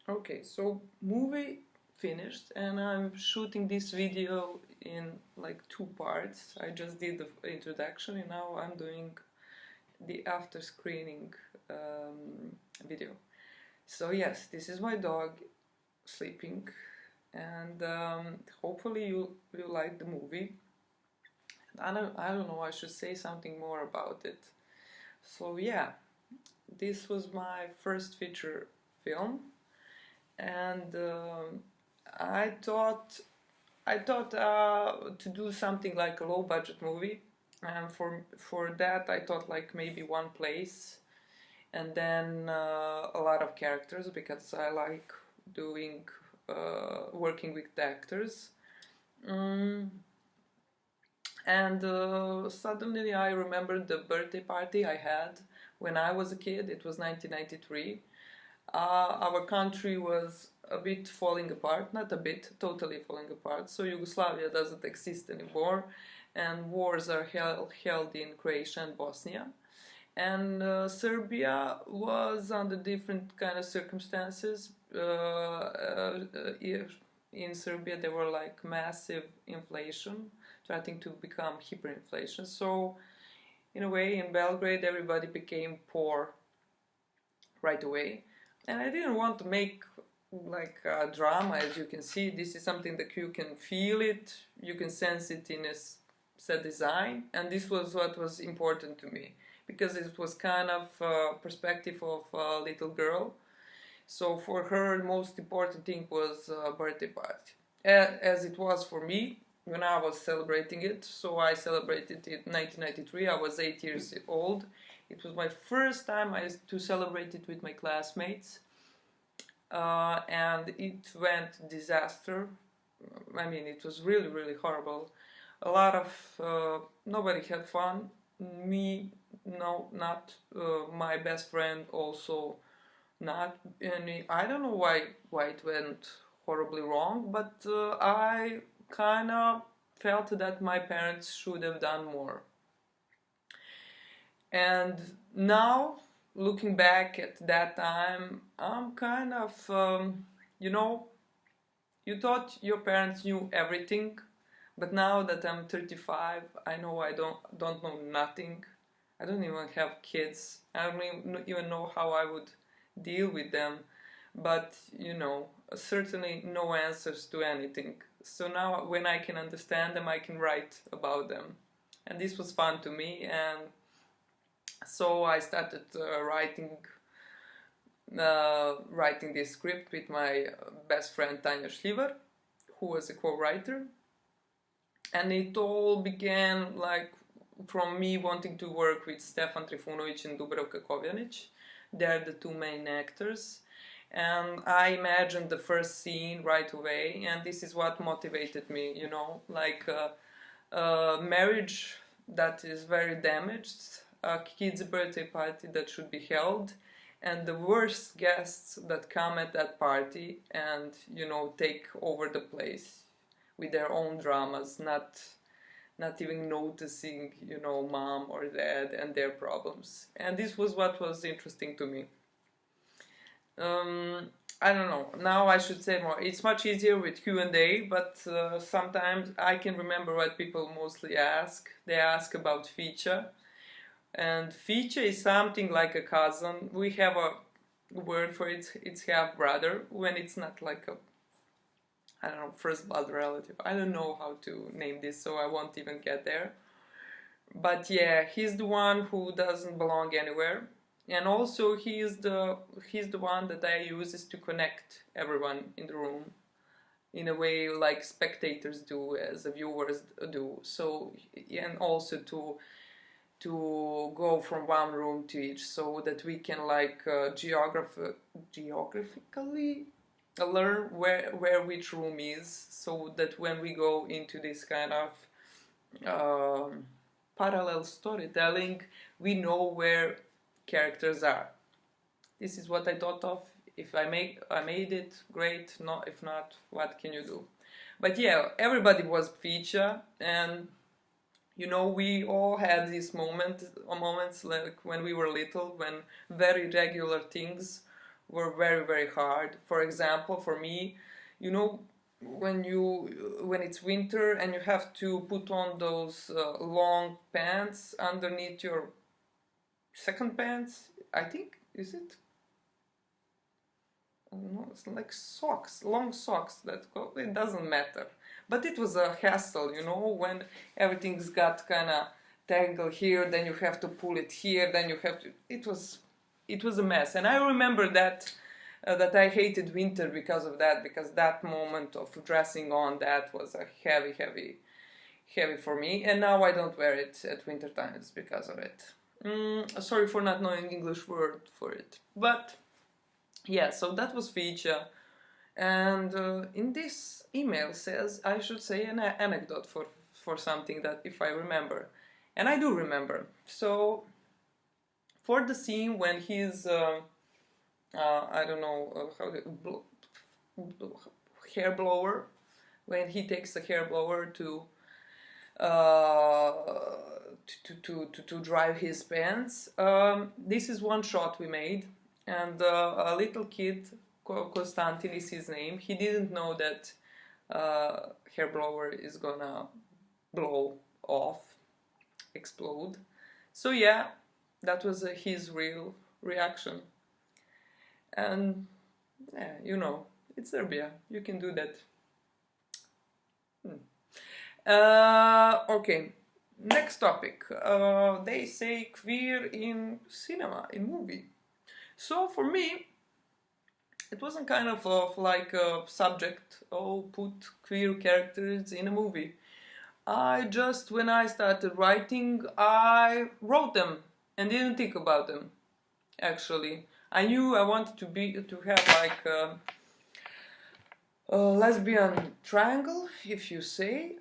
Okay, so movie finished, and I'm shooting this video in like 2 parts. I just did the introduction, and now I'm doing the after screening video. So yes, this is my dog sleeping, and hopefully you like the movie. I don't know. I should say something more about it. So yeah, this was my first feature film, and I thought to do something like a low budget movie, and for that I thought like maybe one place, and then a lot of characters because I like doing working with the actors. Mm, and suddenly I remembered the birthday party I had when I was a kid. It was 1993. Our country was a bit falling apart, not a bit, totally falling apart. So Yugoslavia doesn't exist anymore, and wars are held in Croatia and Bosnia. And Serbia was under different kind of circumstances. In Serbia, there were like massive inflation, starting to become hyperinflation. So, in a way, in Belgrade, everybody became poor right away. And I didn't want to make like a drama. As you can see, this is something that you can feel it, you can sense it in a set design, and this was what was important to me because it was kind of perspective of a little girl. So for her, the most important thing was birthday party, as it was for me when I was celebrating it. So I celebrated it in 1993. I was 8 years old. It was my first time to celebrate it with my classmates, and it went disaster. I mean, it was really, really horrible. A lot of nobody had fun. Me, no, not my best friend, also not. And I don't know why it went horribly wrong, but I kind of felt that my parents should have done more. And now, looking back at that time, I'm kind of, you thought your parents knew everything, but now that I'm 35, I know I don't know nothing. I don't even have kids. I don't even know how I would deal with them. But, certainly no answers to anything. So now when I can understand them, I can write about them. And this was fun to me, and so I started writing this script with my best friend Tanja Šljivar, who was a co-writer. And it all began like from me wanting to work with Stefan Trifunović and Dubravka Kovjanić. They're the two main actors. And I imagined the first scene right away, and this is what motivated me, like a marriage that is very damaged, a kid's birthday party that should be held, and the worst guests that come at that party and, take over the place with their own dramas, not even noticing, mom or dad and their problems. And this was what was interesting to me. I don't know. Now I should say more. It's much easier with Q&A, but sometimes I can remember what people mostly ask. They ask about feature. And feature is something like a cousin. We have a word for it. It's half brother when it's not like a, I don't know, first blood relative. I don't know how to name this, so I won't even get there. But yeah, he's the one who doesn't belong anywhere. And also he's the one that I use to connect everyone in the room in a way like spectators do, as the viewers do. So, and also to go from one room to each, so that we can like geographically learn where which room is, so that when we go into this kind of parallel storytelling, we know where characters are. This is what I thought of. If I made it, great. No, if not, what can you do? But yeah, everybody was feature, and we all had these moments like when we were little, when very regular things were very, very hard. For example, for me, you know, when it's winter and you have to put on those long pants underneath your second pants, I think, is it? No, it's like socks, long socks that go, it doesn't matter. But it was a hassle, you know, when everything's got kind of tangled here, then you have to pull it here, then you have to, it was a mess. And I remember that that I hated winter because of that, because that moment of dressing on that was a heavy for me, and now I don't wear it at winter times because of it. Sorry for not knowing English word for it, but yeah, so that was feature. And in this email says I should say an anecdote for something that if I remember, and I do remember. So for the scene when he's I don't know hair blower, when he takes the hair blower to dry his pants. This is one shot we made, and a little kid, Konstantin is his name, he didn't know that hair blower is gonna blow off, explode. So yeah, that was his real reaction. And yeah, you know, it's Serbia, you can do that. Okay, next topic. They say queer in cinema, in movie. So for me, it wasn't kind of like a subject, oh, put queer characters in a movie. I just, when I started writing, I wrote them and didn't think about them, actually. I knew I wanted to have like a lesbian triangle, if you say,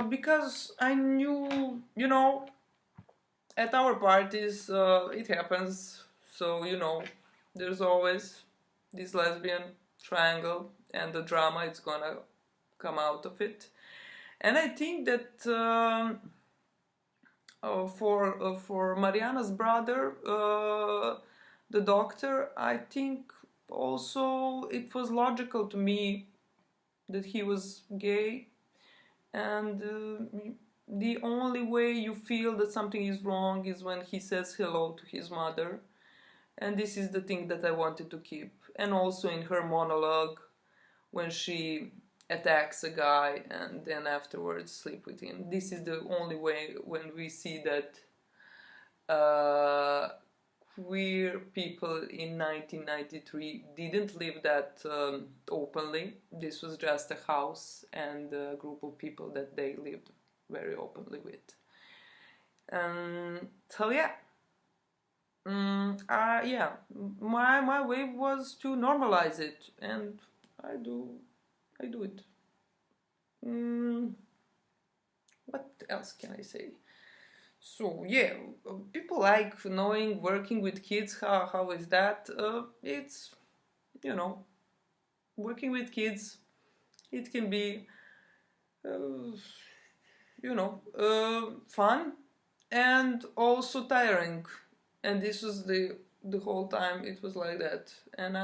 because I knew, you know, at our parties it happens, so you know, there's always this lesbian triangle and the drama is gonna come out of it. And I think that for Mariana's brother, the doctor, I think also it was logical to me that he was gay, and the only way you feel that something is wrong is when he says hello to his mother, and this is the thing that I wanted to keep. And also in her monologue, when she attacks a guy and then afterwards sleep with him, this is the only way when we see that queer people in 1993 didn't live that openly. This was just a house and a group of people that they lived very openly with. So yeah, yeah, my way was to normalize it, and I do it. What else can I say? So yeah, people like knowing, working with kids, how is that? It's, you know, working with kids, it can be, you know, fun and also tiring. And this was the whole time it was like that. And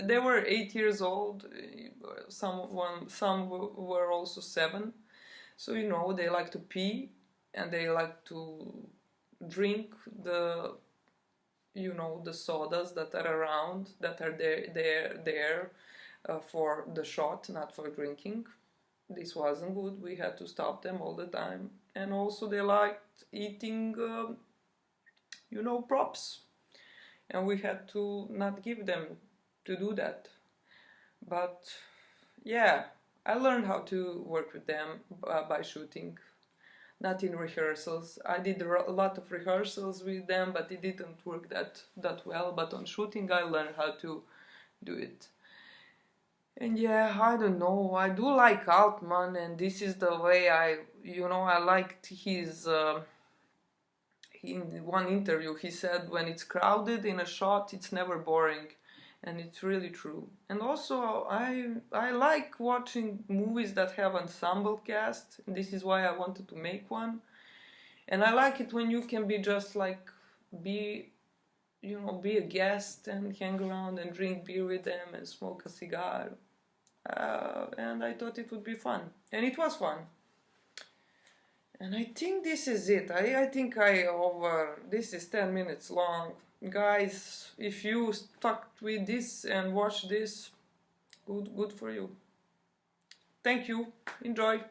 they were 8 years old, some were also 7. So, you know, they like to pee, and they like to drink the, you know, the sodas that are around, that are there for the shot, not for drinking. This wasn't good. We had to stop them all the time. And also they liked eating, you know, props. And we had to not give them to do that. But yeah, I learned how to work with them by shooting. Not in rehearsals. I did a lot of rehearsals with them, but it didn't work that well. But on shooting, I learned how to do it. And yeah, I don't know. I do like Altman, and this is the way I liked his. In one interview, he said, "When it's crowded in a shot, it's never boring." And it's really true. And also, I like watching movies that have ensemble cast. This is why I wanted to make one. And I like it when you can be just like, be you know, be a guest and hang around and drink beer with them and smoke a cigar. And I thought it would be fun. And it was fun. And I think this is it. I think this is 10 minutes long. Guys, if you stuck with this and watched this, good for you. Thank you. Enjoy.